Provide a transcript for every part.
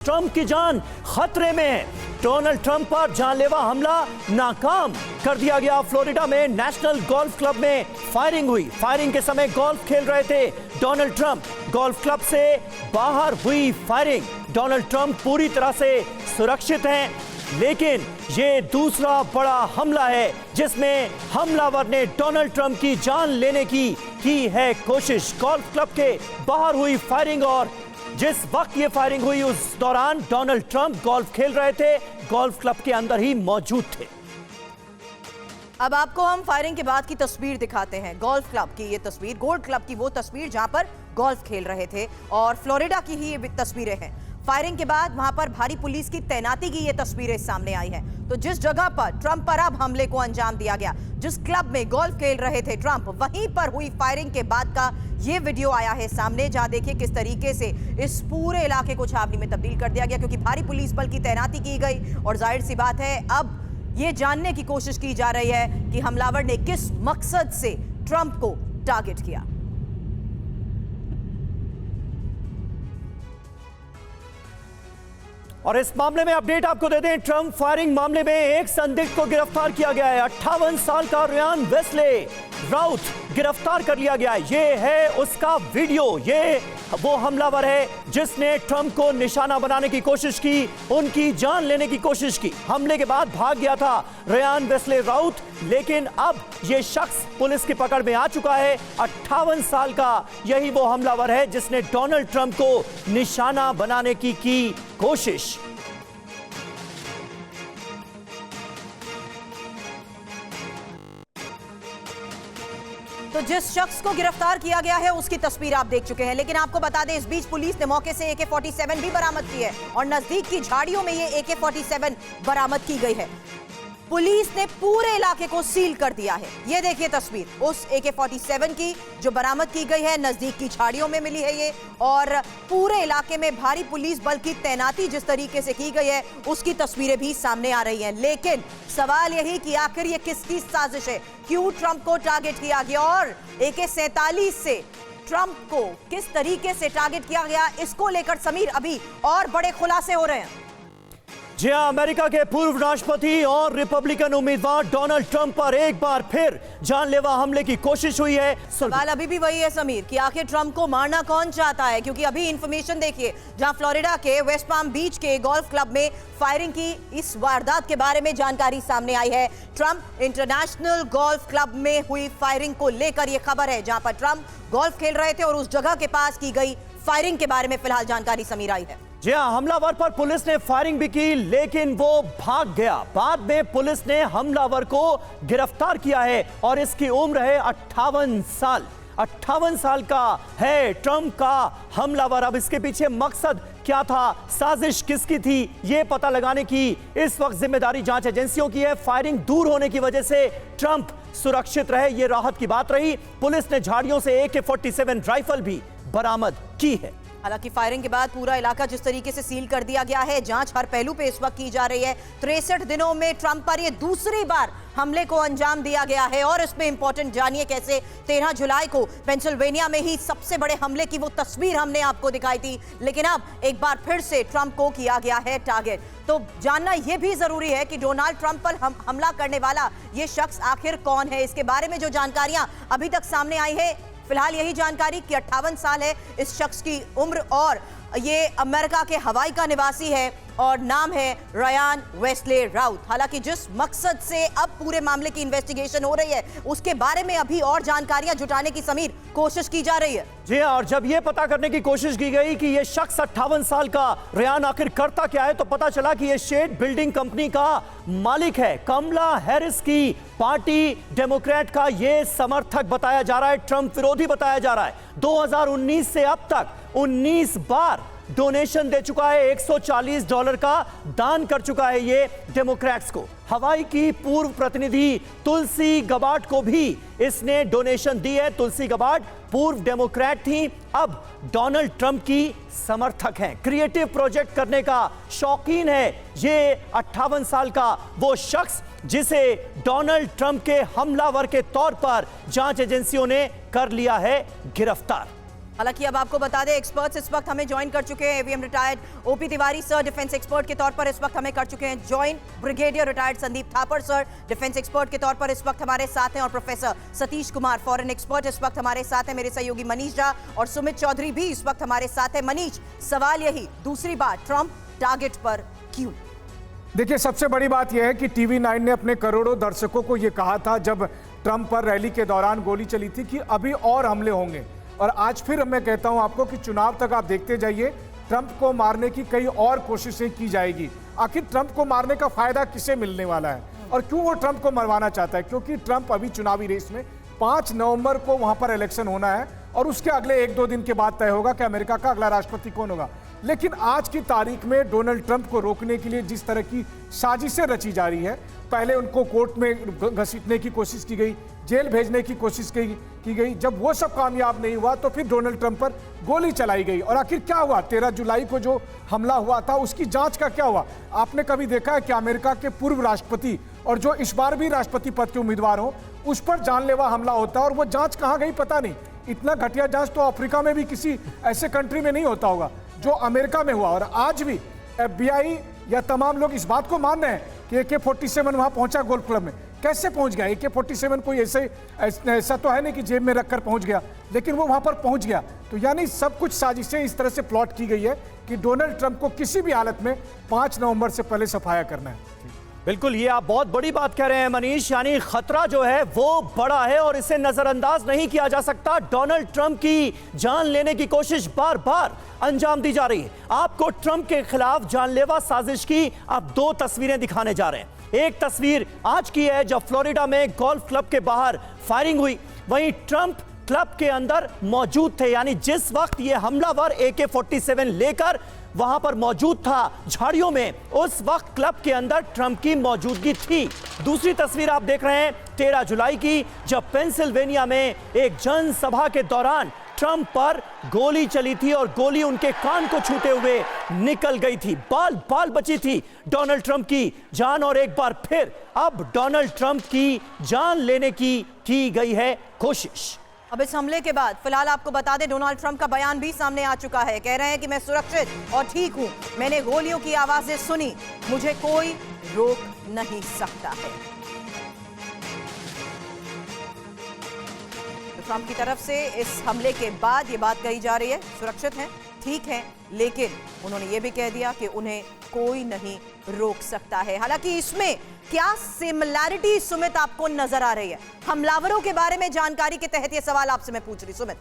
Trump की जान खतरे में है। डोनाल्ड ट्रंप पर जानलेवा हमला नाकाम कर दिया गया। फ्लोरिडा में नेशनल गोल्फ क्लब में फायरिंग हुई। फायरिंग के समय गोल्फ खेल रहे थे डोनाल्ड ट्रंप। गोल्फ क्लब से बाहर हुई फायरिंग। डोनाल्ड ट्रंप पूरी तरह से सुरक्षित हैं, लेकिन ये दूसरा बड़ा हमला है जिसमें हमलावर ने डोनाल्ड ट्रंप की जान लेने की है कोशिश। गोल्फ क्लब के बाहर हुई फायरिंग, और जिस वक्त ये फायरिंग हुई उस दौरान डोनाल्ड ट्रंप गोल्फ खेल रहे थे, गोल्फ क्लब के अंदर ही मौजूद थे। अब आपको हम फायरिंग के बाद की तस्वीर दिखाते हैं। गोल्फ क्लब की ये तस्वीर, गोल्फ क्लब की वो तस्वीर जहां पर गोल्फ खेल रहे थे, और फ्लोरिडा की ही ये तस्वीरें हैं। फायरिंग के बाद वहां पर भारी पुलिस की तैनाती की ये तस्वीरें सामने आई हैं। तो जिस जगह पर ट्रंप पर अब हमले को अंजाम दिया गया, जिस क्लब में गोल्फ खेल रहे थे ट्रंप, वहीं पर हुई फायरिंग के बाद का ये वीडियो आया है सामने, जहां देखिए किस तरीके से इस पूरे इलाके को छावनी में तब्दील कर दिया गया, क्योंकि भारी पुलिस बल की तैनाती की गई। और जाहिर सी बात है, अब ये जानने की कोशिश की जा रही है कि हमलावर ने किस मकसद से ट्रंप को टारगेट किया। और इस मामले में अपडेट आपको दे दें, ट्रंप फायरिंग मामले में एक संदिग्ध को गिरफ्तार किया गया है। 58 साल का रयान वेस्ले राउथ गिरफ्तार कर लिया गया है। ये है उसका वीडियो। ये वो हमलावर है जिसने ट्रंप को निशाना बनाने की कोशिश की, उनकी जान लेने की कोशिश की। हमले के बाद भाग गया था रयान वेस्ले राउथ, लेकिन अब ये शख्स पुलिस की पकड़ में आ चुका है। 58 साल का यही वो हमलावर है जिसने डोनाल्ड ट्रंप को निशाना बनाने की कोशिश। तो जिस शख्स को गिरफ्तार किया गया है उसकी तस्वीर आप देख चुके हैं, लेकिन आपको बता दें इस बीच पुलिस ने मौके से AK-47 भी बरामद की है, और नजदीक की झाड़ियों में ये AK-47 बरामद की गई है। पुलिस ने पूरे इलाके को सील कर दिया है। ये देखिए तस्वीर उस AK-47 की जो बरामद की गई है, नजदीक की झाड़ियों में मिली है ये, और पूरे इलाके में भारी पुलिस बल की तैनाती जिस तरीके से की गई है उसकी तस्वीरें भी सामने आ रही हैं। लेकिन सवाल यही कि आखिर ये किसकी साजिश है, क्यों ट्रंप को टारगेट किया गया, और AK-47 से ट्रंप को किस तरीके से टारगेट किया गया, इसको लेकर समीर अभी और बड़े खुलासे हो रहे हैं। जी हां, अमेरिका के पूर्व राष्ट्रपति और रिपब्लिकन उम्मीदवार डोनाल्ड ट्रंप पर एक बार फिर जानलेवा हमले की कोशिश हुई है। सवाल अभी भी वही है समीर कि आखिर ट्रंप को मारना कौन चाहता है, क्योंकि अभी इंफॉर्मेशन देखिए, जहां फ्लोरिडा के वेस्ट पाम बीच के गोल्फ क्लब में फायरिंग की इस वारदात के बारे में जानकारी सामने आई है। ट्रंप इंटरनेशनल गोल्फ क्लब में हुई फायरिंग को लेकर यह खबर है, जहां पर ट्रंप गोल्फ खेल रहे थे और उस जगह के पास की गई फायरिंग के बारे में फिलहाल जानकारी समीर आई है। जी हां, हमलावर पर पुलिस ने फायरिंग भी की, लेकिन वो भाग गया। बाद में पुलिस ने हमलावर को गिरफ्तार किया है, और इसकी उम्र है 58 साल। 58 साल का है ट्रंप का हमलावर। अब इसके पीछे मकसद क्या था, साजिश किसकी थी, ये पता लगाने की इस वक्त जिम्मेदारी जांच एजेंसियों की है। फायरिंग दूर होने की वजह से ट्रंप सुरक्षित रहे, ये राहत की बात रही। पुलिस ने झाड़ियों से AK-47 राइफल भी बरामद की है। हालांकि फायरिंग के बाद पूरा इलाका जिस तरीके से सील कर दिया गया है, जांच हर पहलू पे इस वक्त की जा रही है। 63 दिनों में ट्रंप पर यह दूसरी बार हमले को अंजाम दिया गया है, और इसमें इंपॉर्टेंट जानिए कैसे 13 जुलाई को पेंसिल्वेनिया में ही सबसे बड़े हमले की वो तस्वीर हमने आपको दिखाई थी, लेकिन अब एक बार फिर से ट्रंप को किया गया है टारगेट। तो जानना यह भी जरूरी है कि डोनाल्ड ट्रंप पर हमला करने वाला ये शख्स आखिर कौन है। इसके बारे में जो जानकारियां अभी तक सामने आई है, फिलहाल यही जानकारी कि 58 साल है इस शख्स की उम्र, और ये अमेरिका के हवाई का निवासी है, और नाम है रयान वेस्ले राउथ। हालांकि जिस मकसद से अब पूरे मामले की इन्वेस्टिगेशन हो रही है उसके बारे में अभी और जानकारियां जुटाने की समीर कोशिश की जा रही है। जी हां, और जब यह पता करने की कोशिश की गई कि यह शख्स 58 साल का रयान आखिर करता क्या है, तो पता चला कि यह शेड बिल्डिंग कंपनी का मालिक है। कमला हैरिस की पार्टी डेमोक्रेट का यह समर्थक बताया जा रहा है, ट्रंप विरोधी बताया जा रहा है। 2019 से अब तक 19 बार डोनेशन दे चुका है, $140 का दान कर चुका है ये डेमोक्रेट्स को। हवाई की पूर्व प्रतिनिधि तुलसी गबार्ड को भी इसने डोनेशन दी है। तुलसी गबार्ड पूर्व डेमोक्रेट थी, अब डोनाल्ड ट्रंप की समर्थक हैं। क्रिएटिव प्रोजेक्ट करने का शौकीन है ये 58 साल का वो शख्स जिसे डोनाल्ड ट्रंप के हमलावर के तौर पर जांच एजेंसियों ने कर लिया है गिरफ्तार। हालांकि अब आपको बता दें, एक्सपर्ट्स इस वक्त हमें ज्वाइन कर चुके हैं। AVM retired OP Tiwari sir defence expert के तौर पर इस वक्त हमें कर चुके हैं join. Brigadier retired Sandeep Thapar sir defence expert के तौर पर इस वक्त हमारे साथ हैं, और professor Satish Kumar foreign expert इस वक्त हमारे साथ हैं। मेरे सहयोगी मनीष झा और सुमित चौधरी भी इस वक्त हमारे साथ हैं। मनीष, सवाल यही, दूसरी बार ट्रंप टारगेट पर क्यों? देखिए, सबसे बड़ी बात यह है कि टीवी 9 ने अपने करोड़ों दर्शकों को यह कहा था जब ट्रंप पर रैली के दौरान गोली चली थी कि अभी और हमले होंगे। और आज फिर मैं कहता हूं आपको कि चुनाव तक आप देखते जाइए, ट्रंप को मारने की कई और कोशिशें की जाएगी। आखिर ट्रंप को मारने का फायदा किसे मिलने वाला है और क्यों वो ट्रंप को मरवाना चाहता है? क्योंकि ट्रंप अभी चुनावी रेस में 5 नवंबर को वहां पर इलेक्शन होना है और उसके अगले 1-2 दिन के बाद तय होगा कि अमेरिका का अगला राष्ट्रपति कौन होगा। लेकिन आज की तारीख में डोनाल्ड ट्रंप को रोकने के लिए जिस तरह की साजिशें रची जा रही है, पहले उनको कोर्ट में घसीटने की कोशिश की गई, जेल भेजने की कोशिश की गई। जब वो सब कामयाब नहीं हुआ तो फिर डोनाल्ड ट्रंप पर गोली चलाई गई। और आखिर क्या हुआ? 13 जुलाई को जो हमला हुआ था उसकी जांच का क्या हुआ? आपने कभी देखा है कि अमेरिका के पूर्व राष्ट्रपति और जो इस बार भी राष्ट्रपति पद के उम्मीदवार हो, उस पर जानलेवा हमला होता है और वो जांच कहाँ गई पता नहीं। इतना घटिया जांच तो अफ्रीका में भी किसी ऐसे कंट्री में नहीं होता होगा जो अमेरिका में हुआ। और आज भी FBI या तमाम लोग इस बात को मान रहे हैं कि AK-47 वहां पहुंचा गोल्फ क्लब में। कैसे पहुंच गया? AK-47 कोई ऐसा तो है नहीं कि जेब में रखकर पहुंच गया, लेकिन वो वहां पर पहुंच गया। तो यानी सब कुछ साजिशें इस तरह से प्लॉट की गई है कि डोनाल्ड ट्रंप को किसी भी हालत में 5 नवंबर से पहले सफाया करना है। बिल्कुल, ये आप बहुत बड़ी बात कह रहे हैं मनीष। यानी खतरा जो है वो बड़ा है और इसे नजरअंदाज नहीं किया जा सकता। डोनाल्ड ट्रंप की जान लेने की कोशिश बार बार अंजाम दी जा रही है। आपको ट्रंप के खिलाफ जानलेवा साजिश की अब 2 तस्वीरें दिखाने जा रहे हैं। एक तस्वीर आज की है जब फ्लोरिडा में गोल्फ क्लब के बाहर फायरिंग हुई, वहीं ट्रंप क्लब के अंदर मौजूद थे। यानी जिस वक्त ये हमलावर AK-47 लेकर वहां पर मौजूद था झाड़ियों में, उस वक्त क्लब के अंदर ट्रंप की मौजूदगी थी। दूसरी तस्वीर आप देख रहे हैं 13 जुलाई की, जब पेंसिल्वेनिया में एक जनसभा के दौरान ट्रंप पर गोली चली थी और गोली उनके कान को छूते हुए निकल गई थी। बाल बची थी डोनाल्ड ट्रंप की जान, और एक बार फिर अब डोनाल्ड ट्रंप की जान लेने की गई है कोशिश। अब इस हमले के बाद फिलहाल आपको बता दें, डोनाल्ड ट्रंप का बयान भी सामने आ चुका है। कह रहे हैं कि मैं सुरक्षित और ठीक हूं, मैंने गोलियों की आवाजें सुनी, मुझे कोई रोक नहीं सकता है। तो ट्रंप की तरफ से इस हमले के बाद ये बात कही जा रही है, सुरक्षित हैं, ठीक हैं, लेकिन उन्होंने ये भी कह दिया कि उन्हें कोई नहीं रोक सकता है। हालांकि इसमें क्या सिमिलैरिटी सुमित आपको नजर आ रही है? हमलावरों के बारे में जानकारी के तहत ये सवाल आपसे मैं पूछ रही। सुमित,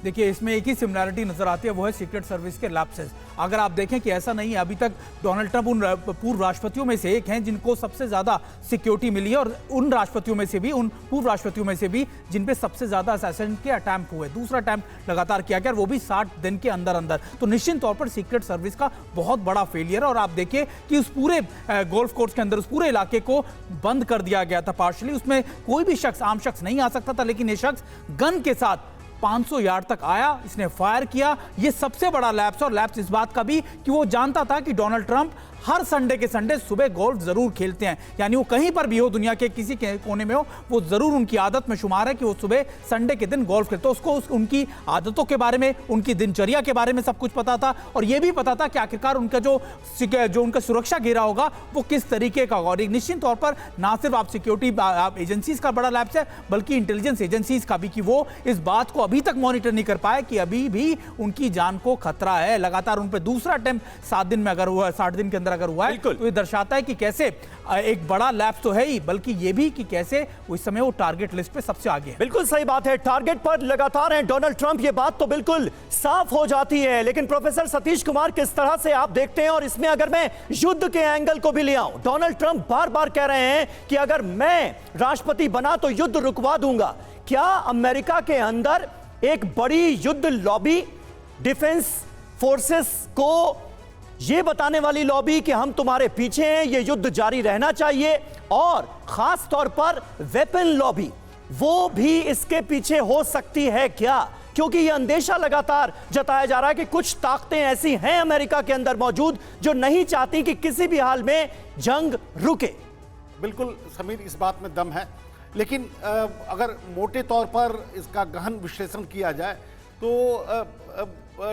देखिए, इसमें एक ही सिमिलैरिटी नजर आती है, वो है सीक्रेट सर्विस के लैप्सेस। अगर आप देखें कि ऐसा नहीं है, अभी तक डोनाल्ड ट्रंप उन पूर्व राष्ट्रपतियों में से एक हैं जिनको सबसे ज्यादा सिक्योरिटी मिली है, और उन राष्ट्रपतियों में से भी, उन पूर्व राष्ट्रपतियों में से भी जिन पे सबसे ज्यादा असैसिनेशन के अटैम्प्ट हुए। दूसरा अटैम्प्ट लगातार किया गया, वो भी 60 दिन के अंदर अंदर। तो निश्चित तौर पर सीक्रेट सर्विस का बहुत बड़ा फेलियर है। और आप देखिए कि उस पूरे गोल्फ कोर्स के अंदर उस पूरे इलाके को बंद कर दिया गया था पार्शली। उसमें कोई भी शख्स, आम शख्स नहीं आ सकता था, लेकिन ये शख्स गन के साथ 500 यार्ड तक आया, इसने फायर किया। ये सबसे बड़ा लैप्स, और लैप्स इस बात का भी कि वो जानता था कि डोनाल्ड ट्रंप हर संडे के संडे सुबह गोल्फ जरूर खेलते हैं। यानी वो कहीं पर भी हो, दुनिया के किसी के कोने में हो, वो जरूर उनकी आदत में शुमार है कि वो सुबह संडे के दिन गोल्फ खेलते। तो उसको उनकी आदतों के बारे में, उनकी दिनचर्या के बारे में सब कुछ पता था, और ये भी पता था कि आखिरकार उनका जो उनका सुरक्षा घेरा होगा वो किस तरीके का होगा। और निश्चित तौर पर ना सिर्फ आप सिक्योरिटी एजेंसीज का बड़ा लैप्स है, बल्कि इंटेलिजेंस एजेंसीज का भी, कि वो इस बात को अभी तक मॉनिटर नहीं कर पाए कि अभी भी उनकी जान को खतरा है। लगातार उन पर दूसरा अटेम्प्ट 7 दिन में अगर हुआ, 60 दिन के अंदर अगर हुआ है, तो ये दर्शाता है कि कैसे एक बड़ा लैप्स तो है ही, बल्कि ये भी कि कैसे उस समय वो टारगेट लिस्ट पे सबसे आगे है। बिल्कुल सही बात है, टारगेट पर लगातार है डोनाल्ड ट्रंप, ये बात तो बिल्कुल साफ हो जाती है। लेकिन प्रोफेसर सतीश कुमार, किस तरह से आप देखते हैं, और इसमें अगर मैं युद्ध के एंगल को भी ले आऊं, डोनाल्ड ट्रंप बार बार कह रहे हैं कि अगर मैं राष्ट्रपति बना तो युद्ध रुकवा दूंगा। क्या अमेरिका के अंदर एक बड़ी युद्ध लॉबी, डिफेंस फोर्सेस को ये बताने वाली लॉबी कि हम तुम्हारे पीछे हैं, ये युद्ध जारी रहना चाहिए, और खास तौर पर वेपन लॉबी, वो भी इसके पीछे हो सकती है क्या? क्योंकि यह अंदेशा लगातार जताया जा रहा है कि कुछ ताकतें ऐसी हैं अमेरिका के अंदर मौजूद जो नहीं चाहती कि किसी भी हाल में जंग रुके। बिल्कुल समीर, इस बात में दम है, लेकिन अगर मोटे तौर पर इसका गहन विश्लेषण किया जाए तो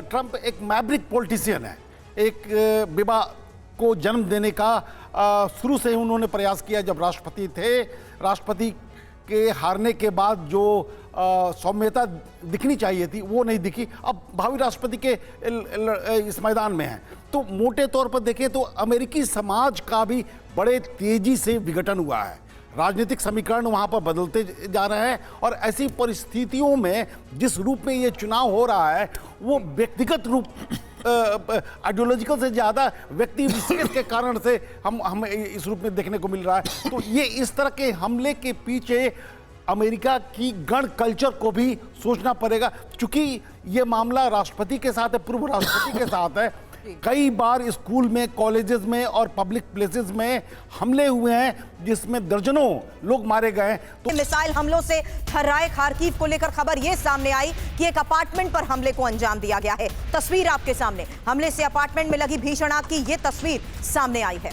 ट्रंप एक मैब्रिक पॉलिटिशियन है। एक विवाह को जन्म देने का शुरू से ही उन्होंने प्रयास किया। जब राष्ट्रपति थे, राष्ट्रपति के हारने के बाद जो सौम्यता दिखनी चाहिए थी वो नहीं दिखी। अब भावी राष्ट्रपति के इस मैदान में है। तो मोटे तौर पर देखें तो अमेरिकी समाज का भी बड़े तेजी से विघटन हुआ है। राजनीतिक समीकरण वहां पर बदलते जा रहे हैं और ऐसी परिस्थितियों में जिस रूप में ये चुनाव हो रहा है वो व्यक्तिगत रूप आइडियोलॉजिकल से ज़्यादा व्यक्ति विशेष के कारण से हम इस रूप में देखने को मिल रहा है। तो ये इस तरह के हमले के पीछे अमेरिका की गण कल्चर को भी सोचना पड़ेगा, क्योंकि ये मामला राष्ट्रपति के साथ है, पूर्व राष्ट्रपति के साथ है। कई बार स्कूल में, कॉलेजेस में और पब्लिक प्लेसेस में हमले हुए हैं जिसमें दर्जनों लोग मारे गए। तो मिसाइल हमलों से थर्राए खार्किव को लेकर खबर यह सामने आई कि एक अपार्टमेंट पर हमले को अंजाम दिया गया है। तस्वीर आपके सामने, हमले से अपार्टमेंट में लगी भीषण आग की यह तस्वीर सामने आई है।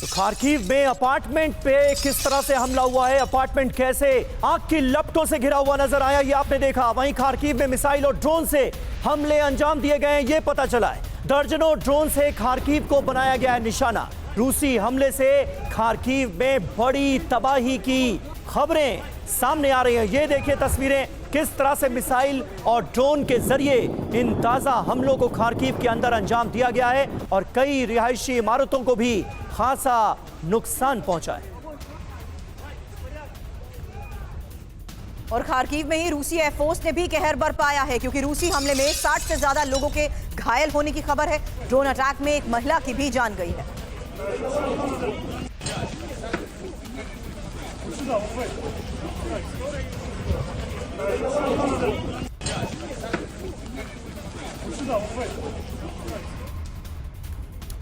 तो खार्किव में अपार्टमेंट पे किस तरह से हमला हुआ है, अपार्टमेंट कैसे आग की लपटों से घिरा हुआ नजर आया, ये आपने देखा। वहीं खार्किव में मिसाइल और ड्रोन से हमले अंजाम दिए गए हैं, ये पता चला है। दर्जनों ड्रोन से खार्किव को बनाया गया है निशाना। रूसी हमले से खार्किव में बड़ी तबाही की खबरें सामने आ रही हैं। ये देखिए तस्वीरें, किस तरह से मिसाइल और ड्रोन के जरिए इन ताजा हमलों को खार्किव के अंदर अंजाम दिया गया है और कई रिहायशी इमारतों को भी खासा नुकसान पहुंचा है। और खार्किव में ही रूसी एयरफोर्स ने भी कहर बरपाया है, क्योंकि रूसी हमले में 60 से ज्यादा लोगों के घायल होने की खबर है। ड्रोन अटैक में एक महिला की भी जान गई है।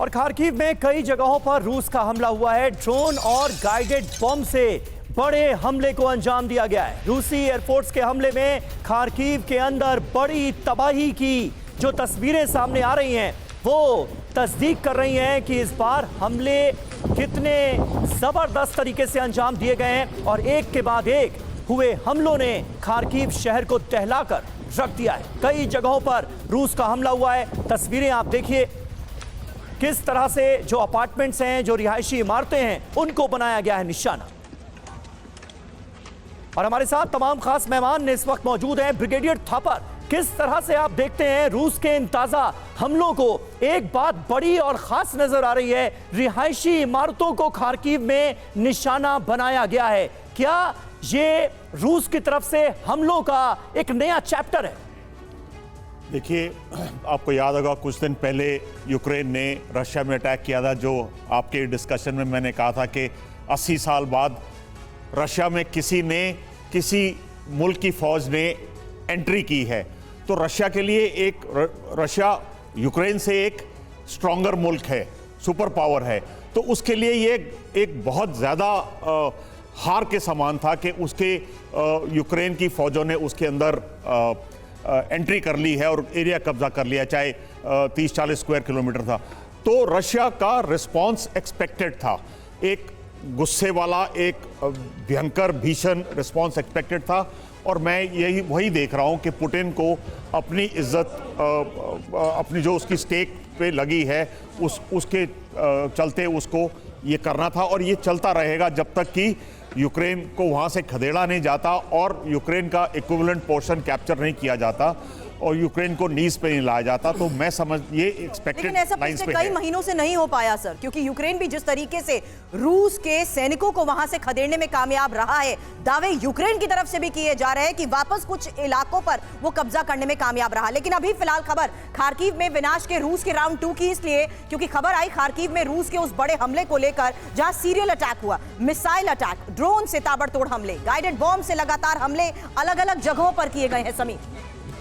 और खार्किव में कई जगहों पर रूस का हमला हुआ है। ड्रोन और गाइडेड बम से बड़े हमले को अंजाम दिया गया है। रूसी एयरफोर्स के हमले में खार्किव के अंदर बड़ी तबाही की जो तस्वीरें सामने आ रही हैं वो तस्दीक कर रही हैं कि इस बार हमले कितने जबरदस्त तरीके से अंजाम दिए गए हैं और एक के बाद एक हुए हमलों ने खार्किव शहर को दहलाकर रख दिया है। कई जगहों पर रूस का हमला हुआ है। तस्वीरें आप देखिए, किस तरह से जो अपार्टमेंट्स हैं, जो रिहायशी इमारतें हैं, उनको बनाया गया है निशाना। और हमारे साथ तमाम खास मेहमान इस वक्त मौजूद हैं। ब्रिगेडियर थापर, किस तरह से आप देखते हैं रूस के इन ताजा हमलों को? एक बात बड़ी और खास नजर आ रही है, रिहायशी इमारतों को खार्किव में निशाना बनाया गया है। क्या ये रूस की तरफ से हमलों का एक नया चैप्टर है? देखिए, आपको याद होगा कुछ दिन पहले यूक्रेन ने रशिया में अटैक किया था, जो आपके डिस्कशन में मैंने कहा था कि 80 साल बाद रशिया में किसी मुल्क की फौज ने एंट्री की है। तो रशिया के लिए रशिया यूक्रेन से एक स्ट्रॉन्गर मुल्क है, सुपर पावर है। तो उसके लिए ये एक बहुत ज़्यादा हार के समान था कि उसके यूक्रेन की फौजों ने उसके अंदर एंट्री कर ली है और एरिया कब्जा कर लिया, चाहे 30-40 स्क्वायर किलोमीटर था। तो रशिया का रिस्पांस एक्सपेक्टेड था, एक गुस्से वाला, एक भयंकर भीषण रिस्पांस एक्सपेक्टेड था। और मैं वही देख रहा हूं कि पुतिन को अपनी इज्जत, अपनी जो उसकी स्टेक पे लगी है उसके चलते उसको ये करना था और ये चलता रहेगा जब तक कि यूक्रेन को वहाँ से खदेड़ा नहीं जाता और यूक्रेन का इक्विवेलेंट पोर्शन कैप्चर नहीं किया जाता और यूक्रेन को नीज पे नहीं लाया जाता। तो मैं समझ ये एक्सपेक्टेड, लेकिन ऐसा पिछले कई महीनों से नहीं हो पाया सर, क्योंकि यूक्रेन भी जिस तरीके से रूस के सैनिकों को वहां से खदेड़ने में कामयाब रहा है, दावे यूक्रेन की तरफ से भी किए जा रहे हैं कि वापस कुछ इलाकों पर वो कब्जा करने में कामयाब रहा। लेकिन अभी फिलहाल खबर खार्किव में विनाश के रूस के राउंड 2 की, इसलिए क्योंकि खबर आई खार्किव में रूस के उस बड़े हमले को लेकर जहां सीरियल अटैक हुआ, मिसाइल अटैक, ड्रोन से ताबड़तोड़ हमले, गाइडेड बॉम्ब से लगातार हमले अलग अलग जगहों पर किए गए हैं। समीर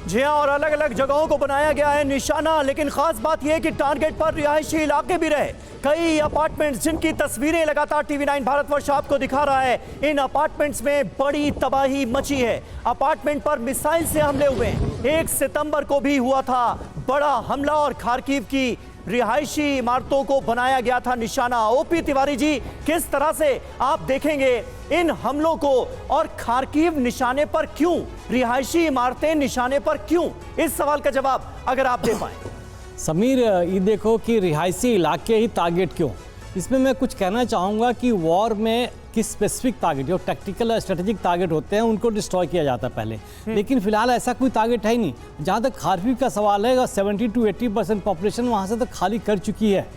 जी हाँ, और अलग अलग जगहों को बनाया गया है निशाना। लेकिन खास बात यह कि टारगेट पर रिहायशी इलाके भी रहे, कई अपार्टमेंट्स जिनकी तस्वीरें लगातार टीवी 9 भारतवर्ष आपको दिखा रहा है। इन अपार्टमेंट्स में बड़ी तबाही मची है। अपार्टमेंट पर मिसाइल से हमले हुए हैं। 1 सितंबर को भी हुआ था बड़ा हमला और खार्किव की रिहायशी इमारतों को बनाया गया था निशाना। ओपी तिवारी जी, किस तरह से आप देखेंगे इन हमलों को, और खार्किव निशाने पर क्यों, रिहायशी इमारतें निशाने पर क्यों? इस सवाल का जवाब अगर आप दे पाए। समीर, ये देखो कि रिहायशी इलाके ही टारगेट क्यों, इसमें मैं कुछ कहना चाहूँगा कि वॉर में किस स्पेसिफिक टारगेट, जो टैक्टिकल और स्ट्रेटेजिक टारगेट होते हैं उनको डिस्ट्रॉय किया जाता है पहले, लेकिन फिलहाल ऐसा कोई टारगेट है ही नहीं। जहाँ तक खार्किव का सवाल है, 70 to 80% पॉपुलेशन वहाँ से तो खाली कर चुकी है।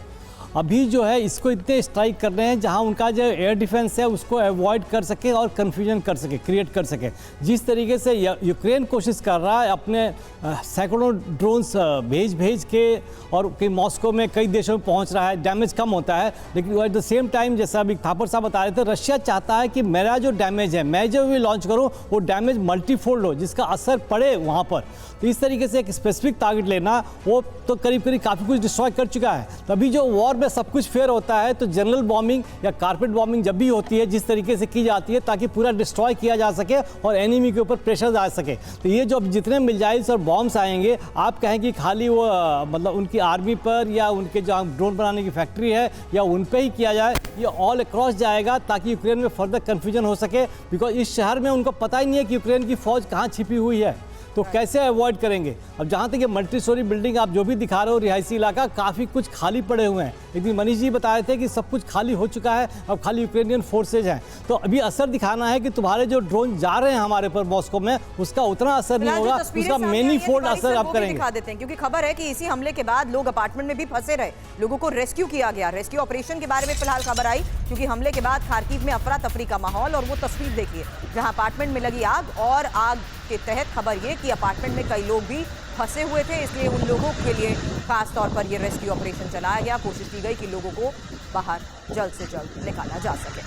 अभी जो है इसको इतने स्ट्राइक कर रहे हैं जहां उनका जो एयर डिफेंस है उसको अवॉइड कर सके और कन्फ्यूजन कर सके, क्रिएट कर सके। जिस तरीके से यूक्रेन कोशिश कर रहा है अपने सैकड़ों ड्रोन्स भेज के, और कई मॉस्को में कई देशों में पहुंच रहा है, डैमेज कम होता है, लेकिन एट द सेम टाइम जैसा अभी थापर साहब बता रहे थे, रशिया चाहता है कि मेरा जो डैमेज है, मैं जो भी लॉन्च करूँ वो डैमेज मल्टीफोल्ड हो, जिसका असर पड़े वहाँ पर। तो इस तरीके से एक स्पेसिफिक टारगेट लेना, वो तो करीब करीब काफ़ी कुछ डिस्ट्रॉय कर चुका है। तभी जो वॉर में सब कुछ फेयर होता है, तो जनरल बॉम्बिंग या कारपेट बॉम्बिंग जब भी होती है, जिस तरीके से की जाती है ताकि पूरा डिस्ट्रॉय किया जा सके और एनिमी के ऊपर प्रेशर आ सके। तो ये जो जितने मिसाइल्स और बॉम्ब्स आएंगे, आप कहें कि खाली वो मतलब उनकी आर्मी पर या उनके जो ड्रोन बनाने की फैक्ट्री है या उन पर ही किया जाए, ये ऑल अक्रॉस जाएगा ताकि यूक्रेन में फर्दर कन्फ्यूजन हो सके। बिकॉज इस शहर में उनको पता ही नहीं है कि यूक्रेन की फौज कहाँ छिपी हुई है, तो कैसे अवॉइड करेंगे। अब जहाँ तक ये मल्टी स्टोरी बिल्डिंग आप जो भी दिखा रहे हो, रिहायशी इलाका काफ़ी कुछ खाली पड़े हुए हैं। एक दिन मनीष जी बता रहे थे कि सब कुछ खाली हो चुका है, अब खाली यूक्रेनियन फोर्सेज हैं। तो अभी असर दिखाना है कि तुम्हारे जो ड्रोन जा रहे हैं हमारे पर मॉस्को में, उसका उतना असर नहीं होगा, उसका मेनी फोल्ड असर आप करेंगे। दिखा देते हैं, क्योंकि खबर है कि इसी हमले के बाद लोग अपार्टमेंट में भी फंसे रहे, लोगों को रेस्क्यू किया गया। रेस्क्यू ऑपरेशन के बारे में फिलहाल खबर आई, क्योंकि हमले के बाद खार्किव में अफरा तफरी का माहौल, और वो तस्वीर देखिए जहां अपार्टमेंट में लगी आग, और आग के तहत खबर ये कि अपार्टमेंट में कई लोग भी फंसे हुए थे, इसलिए उन लोगों के लिए खास तौर पर ये रेस्क्यू ऑपरेशन चलाया गया। कोशिश की गई कि लोगों को बाहर जल्द से जल्द निकाला जा सके।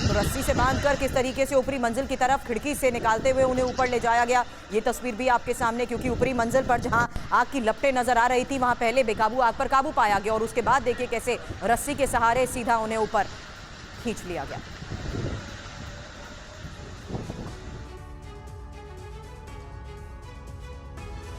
तो रस्सी से बांधकर किस तरीके से ऊपरी मंजिल की तरफ खिड़की से निकालते हुए उन्हें ऊपर ले जाया गया, ये तस्वीर भी आपके सामने, क्योंकि ऊपरी मंजिल पर जहां आग की लपटें नजर आ रही थी, वहां पहले बेकाबू आग पर काबू पाया गया, और उसके बाद देखिए कैसे रस्सी के सहारे सीधा उन्हें ऊपर खींच लिया गया।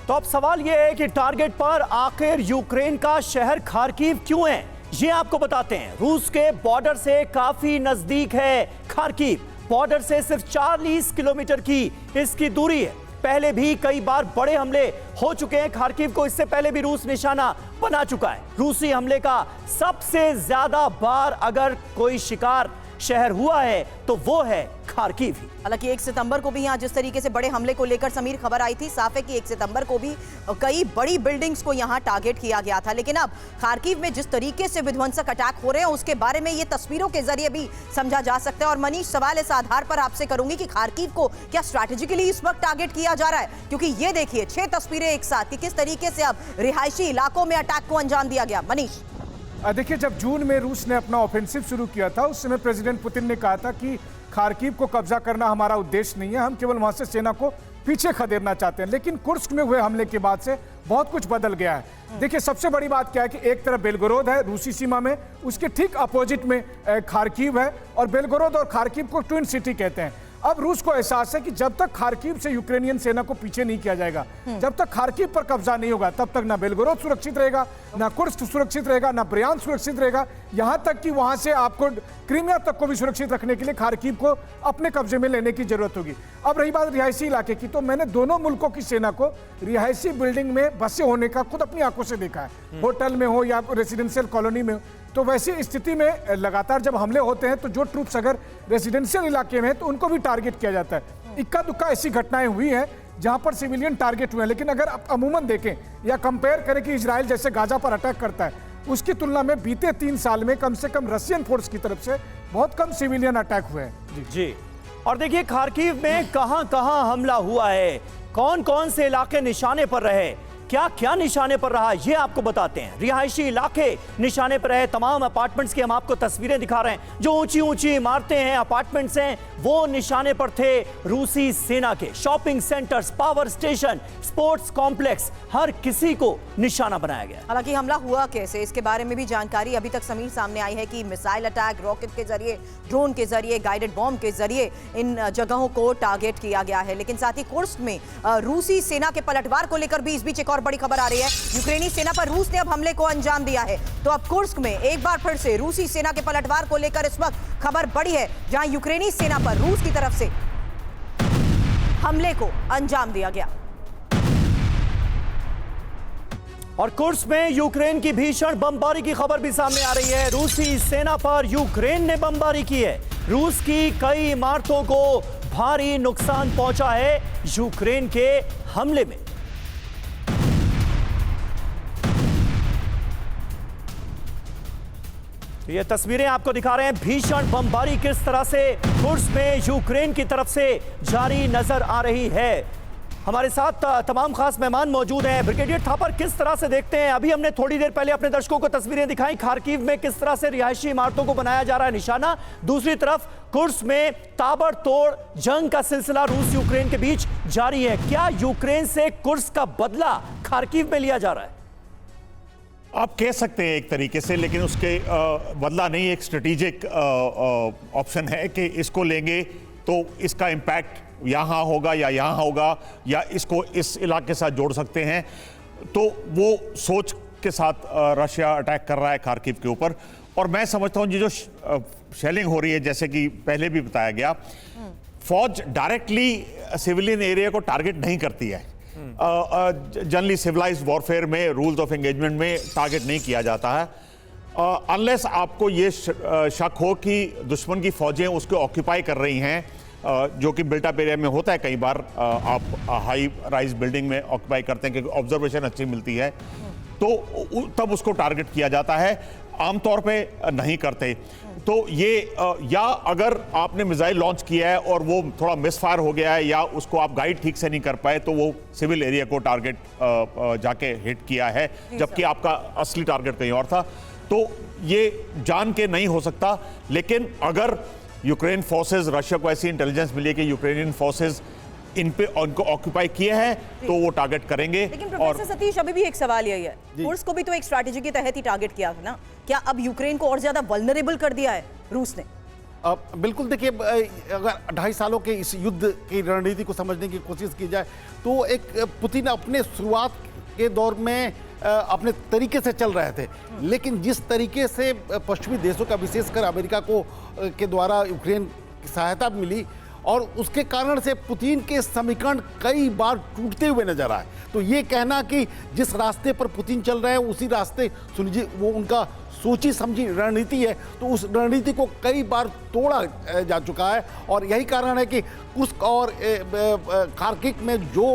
तो अब सवाल यह है कि टारगेट पर आखिर यूक्रेन का शहर खार्किव क्यों है, ये आपको बताते हैं। रूस के बॉर्डर से काफी नजदीक है खार्किव, बॉर्डर से सिर्फ 40 किलोमीटर की इसकी दूरी है। पहले भी कई बार बड़े हमले हो चुके हैं खार्किव को, इससे पहले भी रूस निशाना बना चुका है। रूसी हमले का सबसे ज्यादा बार अगर कोई शिकार शहर हुआ है तो वो है खार्किव ही। हालांकि 1 सितंबर को भी यहाँ जिस तरीके से बड़े हमले को लेकर समीर खबर आई थी, साफ है कि 1 सितंबर को भी कई बड़ी बिल्डिंग्स को यहाँ टारगेट किया गया था। लेकिन अब खार्किव में जिस तरीके से विध्वंसक अटैक हो रहे हैं, उसके बारे में ये तस्वीरों के जरिए भी समझा जा सकता है। और मनीष, सवाल इस आधार पर आपसे करूंगी कि खार्किव को क्या स्ट्रैटेजिकली इस वक्त टारगेट किया जा रहा है, क्योंकि ये देखिए 6 तस्वीरें एक साथ कि किस तरीके से अब रिहायशी इलाकों में अटैक को अंजाम दिया गया। मनीष, देखिए, जब जून में रूस ने अपना ऑफेंसिव शुरू किया था, उस समय प्रेसिडेंट पुतिन ने कहा था कि खार्किव को कब्जा करना हमारा उद्देश्य नहीं है, हम केवल वहां से सेना को पीछे खदेड़ना चाहते हैं। लेकिन कुर्स्क में हुए हमले के बाद से बहुत कुछ बदल गया है। देखिए, सबसे बड़ी बात क्या है कि एक तरफ बेलगोरोद है रूसी सीमा में, उसके ठीक अपोजिट में खार्किव है, और बेलगोरोद और खार्किव को ट्विन सिटी कहते हैं। अब रूस को एहसास है कि जब तक खार्किव से यूक्रेनियन सेना को पीछे नहीं किया जाएगा, जब तक खार्किव पर कब्जा नहीं होगा, तब तक ना बेलगोरोद सुरक्षित रहेगा, ना कुर्स्क सुरक्षित रहेगा, ना ब्रियांस्क सुरक्षित रहेगा। यहां तक कि वहां से आपको क्रीमिया तक को भी सुरक्षित रखने के लिए खार्किव को अपने कब्जे में लेने की जरूरत होगी। अब रही बात रिहायशी इलाके की, तो मैंने दोनों मुल्कों की सेना को रिहायशी बिल्डिंग में बसे होने का खुद अपनी आंखों से देखा है, होटल में हो या रेसिडेंशियल कॉलोनी में हो। तो वैसी स्थिति में लगातार जब हमले होते हैं, तो जो ट्रूप्स अगर रेसिडेंशियल इलाके में हैं, तो उनको भी टारगेट किया जाता है। इक्का दुक्का ऐसी घटनाएं हुई हैं जहां पर सिविलियन टारगेट हुए हैं, लेकिन अगर आप अमूमन देखें या कंपेयर करें कि इजराइल जैसे गाजा पर अटैक करता है, उसकी तुलना में बीते 3 साल में कम से कम रशियन फोर्स की तरफ से बहुत कम सिविलियन अटैक हुए हैं। जी, और देखिए खार्किव में कहां कहां हमला हुआ है, कौन कौन से इलाके निशाने पर रहे, क्या क्या निशाने पर रहा, ये आपको बताते हैं। रिहायशी इलाके निशाने पर रहे, तमाम अपार्टमेंट्स की हम आपको तस्वीरें दिखा रहे हैं। जो ऊंची ऊंची इमारतें हैं, अपार्टमेंट्स हैं, वो निशाने पर थे रूसी सेना के। Shopping centres, power station, sports complex, हर किसी को निशाना बनाया गया। हालांकि हमला हुआ कैसे, इसके बारे में भी जानकारी अभी तक समीर सामने आई है कि मिसाइल अटैक, रॉकेट के जरिए, ड्रोन के जरिए, गाइडेड बॉम्ब के जरिए इन जगहों को टारगेट किया गया है। लेकिन साथ ही कुर्स्क में रूसी सेना के पलटवार को लेकर भी इस बीच एक और बड़ी खबर आ रही है, यूक्रेनी सेना पर रूस ने अब हमले को अंजाम दिया है। तो अब कुर्स्क में एक बार फिर से रूसी सेना के पलटवार को लेकर इस वक्त खबर बड़ी है, जहां यूक्रेनी सेना पर रूस की तरफ से हमले को अंजाम दिया गया। और कुर्स्क में यूक्रेन की भीषण बमबारी की खबर भी सामने आ रही है। रूसी सेना पर यूक्रेन ने बमबारी की है। रूस की कई इमारतों को भारी नुकसान पहुंचा है यूक्रेन के हमले में। ये तस्वीरें आपको दिखा रहे हैं, भीषण बमबारी किस तरह से कुर्स्क में यूक्रेन की तरफ से जारी नजर आ रही है। हमारे साथ तमाम खास मेहमान मौजूद हैं। ब्रिगेडियर थापर, किस तरह से देखते हैं, अभी हमने थोड़ी देर पहले अपने दर्शकों को तस्वीरें दिखाई खार्किव में किस तरह से रिहायशी इमारतों को बनाया जा रहा है निशाना, दूसरी तरफ कुर्स्क में ताबड़तोड़ जंग का सिलसिला रूस यूक्रेन के बीच जारी है। क्या यूक्रेन से कुर्स्क का बदला खार्किव में लिया जा रहा है? आप कह सकते हैं एक तरीके से, लेकिन उसके बदला नहीं, एक स्ट्रेटेजिक ऑप्शन है कि इसको लेंगे तो इसका इम्पैक्ट यहाँ होगा या यहाँ होगा या इसको इस इलाके के साथ जोड़ सकते हैं। तो वो सोच के साथ रशिया अटैक कर रहा है खार्किव के ऊपर। और मैं समझता हूँ ये जो शेलिंग हो रही है, जैसे कि पहले भी बताया गया, फौज डायरेक्टली सिविलियन एरिया को टारगेट नहीं करती है। जनरली सिविलाइज्ड वॉरफेयर में रूल्स ऑफ एंगेजमेंट में टारगेट नहीं किया जाता है, अनलेस आपको ये शक हो कि दुश्मन की फौजें उसको ऑक्यूपाई कर रही हैं, जो कि बिल्ट अप एरिया में होता है। कई बार आप हाई राइज बिल्डिंग में ऑक्यूपाई करते हैं क्योंकि ऑब्जर्वेशन अच्छी मिलती है, तो तब उसको टारगेट किया जाता है, आमतौर पे नहीं करते। तो ये या अगर आपने मिसाइल लॉन्च किया है और वो थोड़ा मिसफायर हो गया है या उसको आप गाइड ठीक से नहीं कर पाए, तो वो सिविल एरिया को टारगेट जाके हिट किया है, जबकि आपका असली टारगेट कहीं और था। तो ये जान के नहीं हो सकता, लेकिन अगर यूक्रेन फोर्सेस, रशिया को ऐसी इंटेलिजेंस मिली है कि यूक्रेनियन फोर्सेस इन पे उनको ऑक्यूपाई किए हैं, तो वो टारगेट करेंगे। लेकिन प्रोफेसर सतीश, अभी भी एक सवाल यही है, कुर्स्क को भी तो एक स्ट्रैटेजी के तहत ही टारगेट किया था ना, क्या अब यूक्रेन को और ज्यादा वल्नरेबल कर दिया है रूस ने? बिल्कुल, देखिए, अगर 2.5 सालों के इस युद्ध की रणनीति को समझने की कोशिश की जाए तो एक पुतिन अपने शुरुआत के दौर में अपने तरीके से चल रहे थे, लेकिन जिस तरीके से पश्चिमी देशों का, विशेषकर अमेरिका को के द्वारा यूक्रेन की सहायता मिली, और उसके कारण से पुतिन के समीकरण कई बार टूटते हुए नजर आए। तो ये कहना कि जिस रास्ते पर पुतिन चल रहे हैं उसी रास्ते सुलझी, वो उनका सोची समझी रणनीति है, तो उस रणनीति को कई बार तोड़ा जा चुका है। और यही कारण है कि कुर्स्क और खार्किव में जो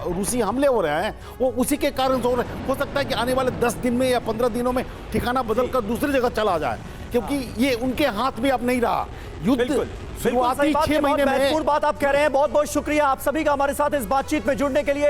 रूसी हमले हो रहे हैं वो उसी के कारण हो रहे हैं। हो सकता है कि आने वाले 10 दिन में या 15 दिनों में ठिकाना बदलकर दूसरी जगह चला जाए, क्योंकि ये उनके हाथ में अब नहीं रहा। युद्ध शुरुआती 6 महीने में। महत्वपूर्ण बात आप कह रहे हैं। बहुत बहुत शुक्रिया आप सभी का हमारे साथ इस बातचीत में जुड़ने के लिए।